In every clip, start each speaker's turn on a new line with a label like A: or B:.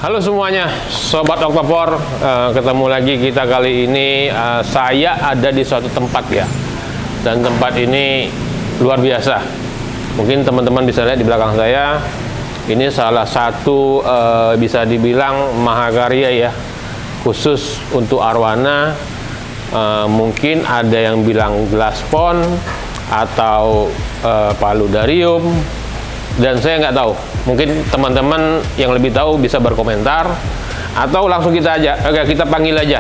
A: Halo semuanya, Sobat Oktavor, ketemu lagi kita kali ini. Saya ada di suatu tempat ya, dan tempat ini luar biasa. Mungkin teman-teman bisa lihat di belakang saya, ini salah satu bisa dibilang mahakarya ya, khusus untuk arwana. Mungkin ada yang bilang glass pond atau paludarium, dan saya nggak tahu. Mungkin teman-teman yang lebih tahu bisa berkomentar, atau langsung kita aja, oke, kita panggil aja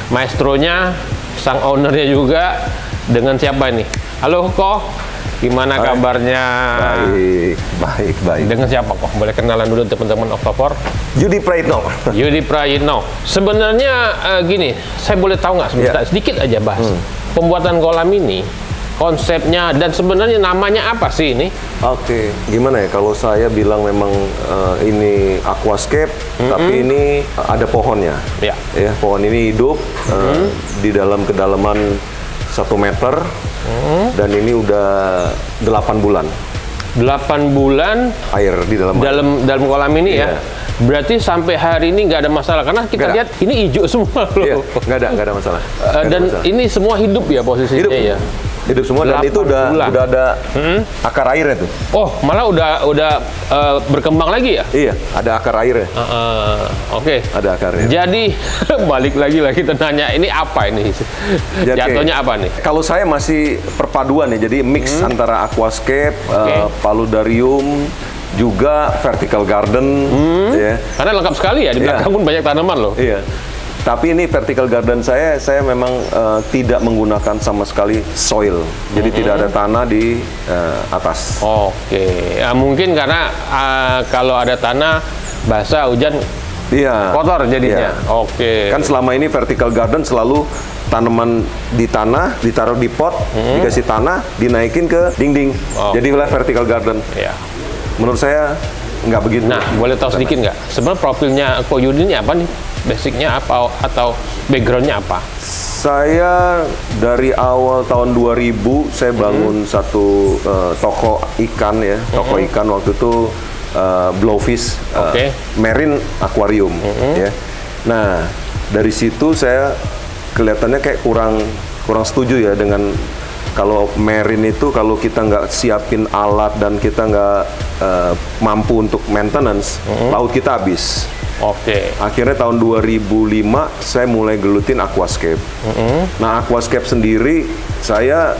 A: maestronya, sang ownernya juga. Dengan siapa ini? Halo Ko, gimana kabarnya?
B: Baik.
A: Dengan siapa kok? Boleh kenalan dulu teman-teman Oktavor.
B: Yudi Prayitno.
A: Yudi Prayitno. Sebenarnya gini, saya boleh tahu nggak sebentar, sedikit aja bahas pembuatan kolam ini, konsepnya, dan sebenarnya namanya apa sih ini?
B: Oke, gimana ya kalau saya bilang memang ini aquascape, tapi ini ada pohonnya.
A: Ya.
B: Ya, pohon ini hidup di dalam kedalaman 1 meter, dan ini udah 8 bulan.
A: 8 bulan
B: Air di
A: dalam kolam ini
B: Iya.
A: ya. Berarti sampai hari ini nggak ada masalah, karena kita
B: Nggak ada.
A: lihat ini hijau semua loh.
B: Iya, nggak ada masalah.
A: Dan ini semua hidup ya posisinya ya.
B: Hidup semua, dan
A: 8
B: itu udah
A: bulan.
B: ada akar airnya tuh.
A: Oh, malah udah berkembang lagi ya?
B: Iya, ada akar airnya.
A: Oke.
B: Ada akarnya.
A: Jadi balik lagi kita nanya, ini apa ini?
B: Jadi,
A: Jatuhnya apa nih?
B: Kalau saya masih perpaduan ya, jadi mix antara aquascape, paludarium, juga vertical garden, ya.
A: Karena lengkap sekali ya, di belakang pun banyak tanaman loh.
B: Iya. Tapi ini vertical garden saya memang tidak menggunakan sama sekali soil, jadi tidak ada tanah di atas.
A: Oke, ya, mungkin karena kalau ada tanah basah hujan
B: Iya.
A: kotor jadinya.
B: Iya.
A: Oke.
B: Kan selama ini vertical garden selalu tanaman di tanah, ditaruh di pot, dikasih tanah, dinaikin ke dinding. Jadilah vertical garden.
A: Ya.
B: Menurut saya nggak begitu.
A: Nah, boleh tahu sedikit nggak? Sebenarnya profilnya Ko Yudi ini apa nih? Basicnya apa atau backgroundnya apa?
B: Saya dari awal tahun 2000 saya bangun satu toko ikan ya, toko ikan waktu itu blowfish, marine aquarium ya. Nah, dari situ saya kelihatannya kayak kurang setuju ya dengan kalau marine itu, kalau kita nggak siapin alat dan kita nggak mampu untuk maintenance, laut kita habis.
A: Oke.
B: Akhirnya tahun 2005 saya mulai gelutin aquascape. Nah, aquascape sendiri saya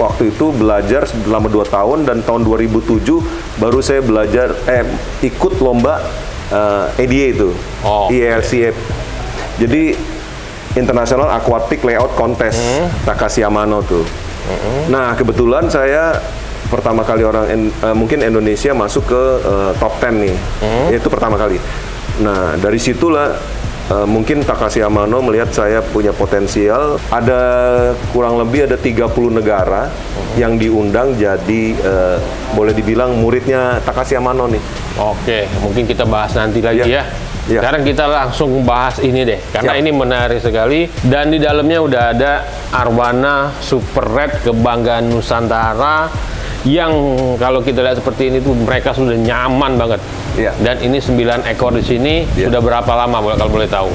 B: waktu itu belajar selama 2 tahun, dan tahun 2007 baru saya belajar ikut lomba EDA itu, IELCA. Jadi International Aquatic Layout Contest, Takashi Amano tuh. Nah, kebetulan saya pertama kali mungkin Indonesia masuk ke top 10 nih. Itu pertama kali. Nah, dari situlah mungkin Takashi Amano melihat saya punya potensial. Ada kurang lebih ada 30 negara yang diundang jadi boleh dibilang muridnya Takashi Amano nih.
A: Oke, mungkin kita bahas nanti lagi ya. Sekarang kita langsung bahas ini deh, karena ini menarik sekali, dan di dalamnya udah ada arwana super red kebanggaan Nusantara, yang kalau kita lihat seperti ini tuh mereka sudah nyaman banget. Dan ini 9 ekor di sini. Sudah berapa lama kalau boleh tahu?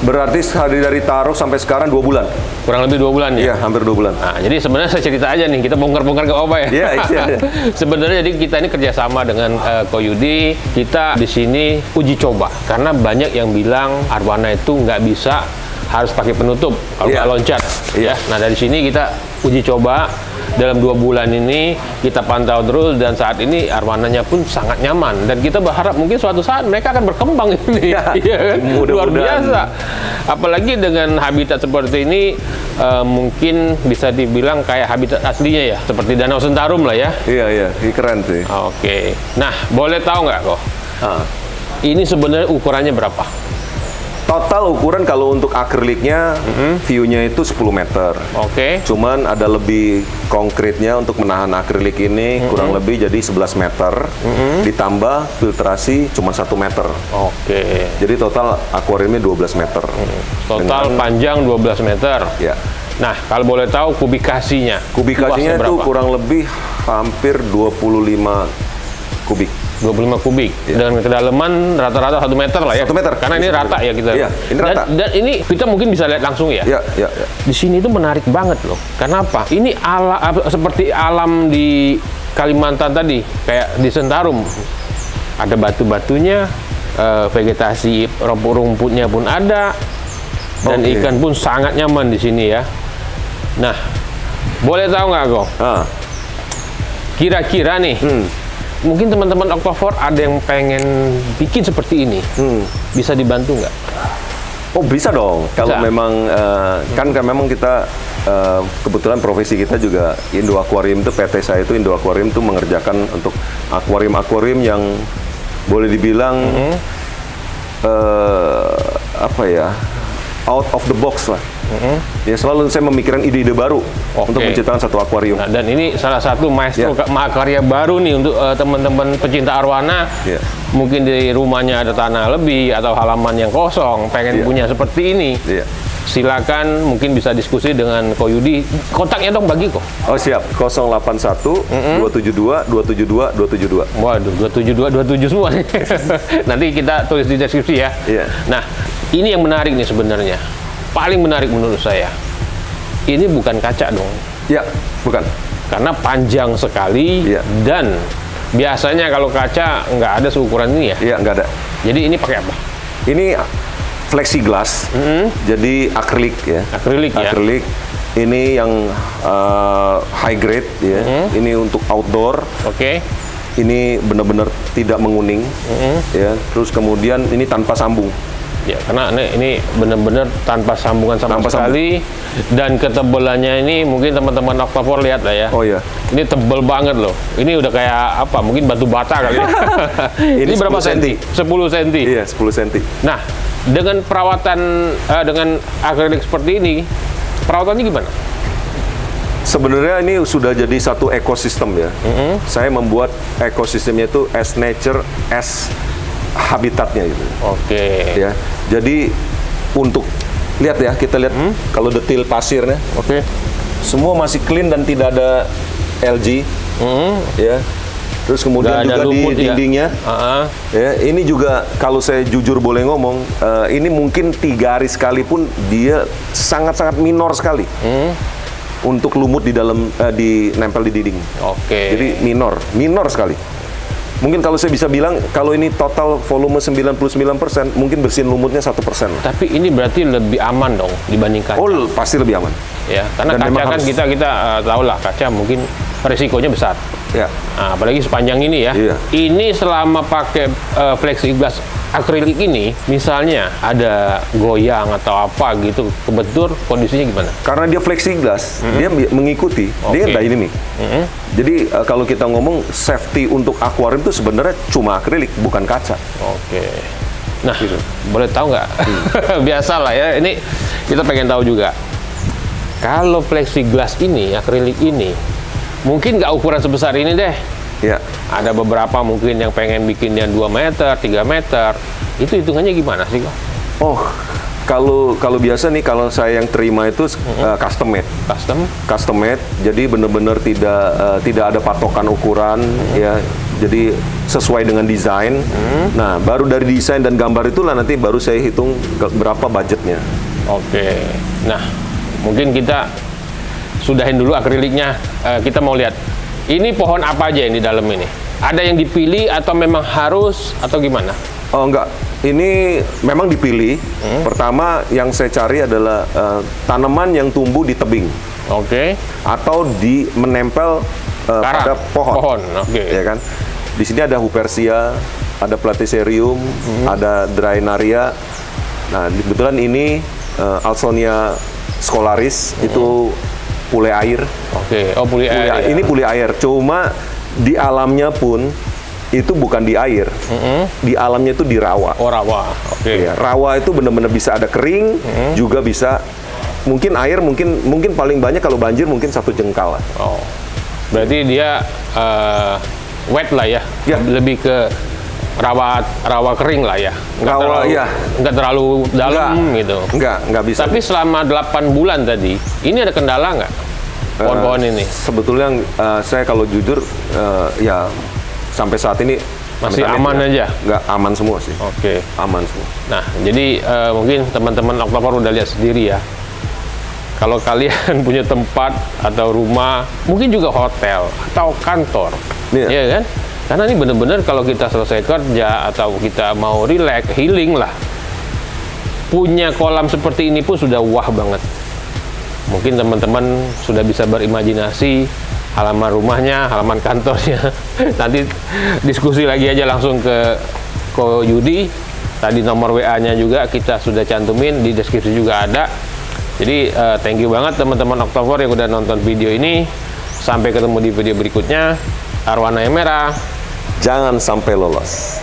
B: Berarti dari taruh sampai sekarang 2 bulan.
A: Kurang lebih 2 bulan ya?
B: Iya, hampir 2 bulan.
A: Nah, jadi sebenarnya saya cerita aja nih, kita bongkar-bongkar ke Oba ya.
B: Iya.
A: Sebenarnya jadi kita ini kerjasama dengan Ko Yudi. Kita di sini uji coba, karena banyak yang bilang arwana itu nggak bisa, harus pakai penutup kalau nggak loncat. Ya. Nah, dari sini kita uji coba. Dalam 2 bulan ini kita pantau terus, dan saat ini arwananya pun sangat nyaman, dan kita berharap mungkin suatu saat mereka akan berkembang ini. Iya kan? Luar biasa. Apalagi dengan habitat seperti ini, mungkin bisa dibilang kayak habitat aslinya ya, seperti Danau Sentarum lah ya.
B: Iya, keren sih.
A: Oke. Nah, boleh tahu nggak kok? Ini sebenarnya ukurannya berapa?
B: Total ukuran kalau untuk akriliknya, view-nya itu 10 meter.
A: Oke.
B: Cuman ada lebih konkretnya untuk menahan akrilik ini, kurang lebih jadi 11 meter. Ditambah filtrasi cuma 1 meter.
A: Oke.
B: Jadi total akuariumnya 12 meter.
A: Total panjang 12 meter.
B: Ya.
A: Nah, kalau boleh tahu kubikasinya?
B: Kubikasinya itu kurang lebih hampir 25 kubik.
A: 25 kubik. Dengan kedalaman rata-rata 1 meter lah ya.
B: 1 meter.
A: Karena ini rata ya kita.
B: Iya, ini rata.
A: Dan ini kita mungkin bisa lihat langsung ya.
B: Iya.
A: Di sini itu menarik banget loh. Kenapa? Ini seperti alam di Kalimantan tadi, kayak di Sentarum. Ada batu-batunya, vegetasi rumput-rumputnya pun ada, dan ikan pun sangat nyaman di sini ya. Nah, boleh tahu nggak kok? Kira-kira nih, mungkin teman-teman Octavor ada yang pengen bikin seperti ini, bisa dibantu nggak?
B: Oh bisa dong. Kalau memang kan memang kita kebetulan profesi kita juga Indo Aquarium itu, PT saya itu Indo Aquarium itu mengerjakan untuk akuarium-akuarium yang boleh dibilang apa ya, out of the box lah. Ya selalu saya memikirkan ide-ide baru untuk menciptakan satu akuarium.
A: Nah, dan ini salah satu maestro mahakarya baru nih untuk teman-teman pecinta arwana. Mungkin di rumahnya ada tanah lebih atau halaman yang kosong, pengen punya seperti ini. Silakan, mungkin bisa diskusi dengan Ko Yudi. Kontaknya dong bagi kok.
B: Oh siap, 081 272 272 272.
A: Waduh, 272 27 semua. Nanti kita tulis di deskripsi ya. Nah, ini yang menarik nih sebenarnya. Paling menarik menurut saya. Ini bukan kaca dong.
B: Ya, bukan.
A: Karena panjang sekali dan biasanya kalau kaca nggak ada seukuran ini ya.
B: Iya, nggak ada.
A: Jadi ini pakai apa?
B: Ini plexiglass, jadi akrilik ya. Akrilik. Ini yang high grade ya. Ini untuk outdoor. Ini benar-benar tidak menguning. Ya. Terus kemudian ini tanpa sambung.
A: Ya, karena ini benar-benar tanpa sambungan sama sekali. Dan ketebalannya ini mungkin teman-teman Octavor lihat lah ya.
B: Oh iya.
A: Ini tebel banget loh. Ini udah kayak apa? Mungkin batu bata kali ya. Ini berapa senti? 10 senti.
B: Iya, 10 senti.
A: Nah, dengan perawatan dengan akrilik seperti ini, perawatannya gimana?
B: Sebenarnya ini sudah jadi satu ekosistem ya. Saya membuat ekosistemnya itu as nature as habitatnya gitu. Ya. Jadi untuk lihat ya, kita lihat kalau detil pasirnya. Semua masih clean dan tidak ada algae. Ya. Terus kemudian juga di dindingnya. Ya, ini juga kalau saya jujur boleh ngomong, ini mungkin 3 hari sekalipun dia sangat-sangat minor sekali. Untuk lumut di dalam nempel di dinding. Jadi minor sekali. Mungkin kalau saya bisa bilang, kalau ini total volume 99%, mungkin bersihin lumutnya 1%.
A: Tapi ini berarti lebih aman dong dibandingkan.
B: Oh, pasti lebih aman.
A: Ya, karena dan kaca kan kita tahu lah, kaca mungkin resikonya besar.
B: Ya.
A: Nah, apalagi sepanjang ini ya. Ini selama pakai plexiglass akrilik ini, misalnya ada goyang atau apa gitu, kebetul kondisinya gimana?
B: Karena dia plexiglass, dia mengikuti, dia dynamic. Jadi kalau kita ngomong safety untuk akuarium itu sebenarnya cuma akrilik, bukan kaca.
A: Nah, boleh tahu nggak? Biasa lah ya, ini kita pengen tahu juga. Kalau plexiglass ini, akrilik ini, mungkin nggak ukuran sebesar ini deh. Ada beberapa mungkin yang pengen bikinnya 2 meter, 3 meter. Itu hitungannya gimana sih kok?
B: Oh, kalau biasa nih, kalau saya yang terima itu custom made. Custom made, jadi benar-benar tidak ada patokan ukuran ya. Jadi sesuai dengan desain. Nah, baru dari desain dan gambar itulah nanti baru saya hitung berapa budgetnya.
A: Nah, mungkin kita sudahin dulu akriliknya. Kita mau lihat. Ini pohon apa aja yang di dalam ini? Ada yang dipilih atau memang harus atau gimana?
B: Oh enggak, ini memang dipilih. Pertama yang saya cari adalah tanaman yang tumbuh di tebing. Atau di menempel pada pohon. Ya kan? Di sini ada Hupersia, ada Platycerium, ada Drainaria. Nah, kebetulan ini Alsonia scholaris itu pule air.
A: Pule air.
B: Ini pule air. Cuma di alamnya pun itu bukan di air. Di alamnya itu di rawa.
A: Rawa.
B: Ya, rawa itu benar-benar bisa ada kering, juga bisa mungkin air mungkin paling banyak kalau banjir mungkin 1 jengkal lah.
A: Berarti dia wet lah ya. Lebih ke rawa kering lah ya. Nggak terlalu dalam gitu.
B: Nggak bisa.
A: Tapi selama 8 bulan tadi, ini ada kendala nggak? Pohon-pohon ini?
B: Sebetulnya saya kalau jujur ya sampai saat ini
A: Masih aman aja?
B: Nggak, aman semua sih.
A: Oke.
B: Aman semua.
A: Nah, jadi mungkin teman-teman Octavor udah lihat sendiri ya. Kalau kalian punya tempat atau rumah, mungkin juga hotel atau kantor, ya kan? Karena ini benar-benar kalau kita selesai kerja atau kita mau relax, healing lah, punya kolam seperti ini pun sudah wah banget. Mungkin teman-teman sudah bisa berimajinasi halaman rumahnya, halaman kantornya. Nanti diskusi lagi aja langsung ke Ko Yudi. Tadi nomor WA-nya juga kita sudah cantumin, di deskripsi juga ada. Jadi thank you banget teman-teman Octavor yang udah nonton video ini. Sampai ketemu di video berikutnya. Arwana yang merah,
B: jangan sampai lolos.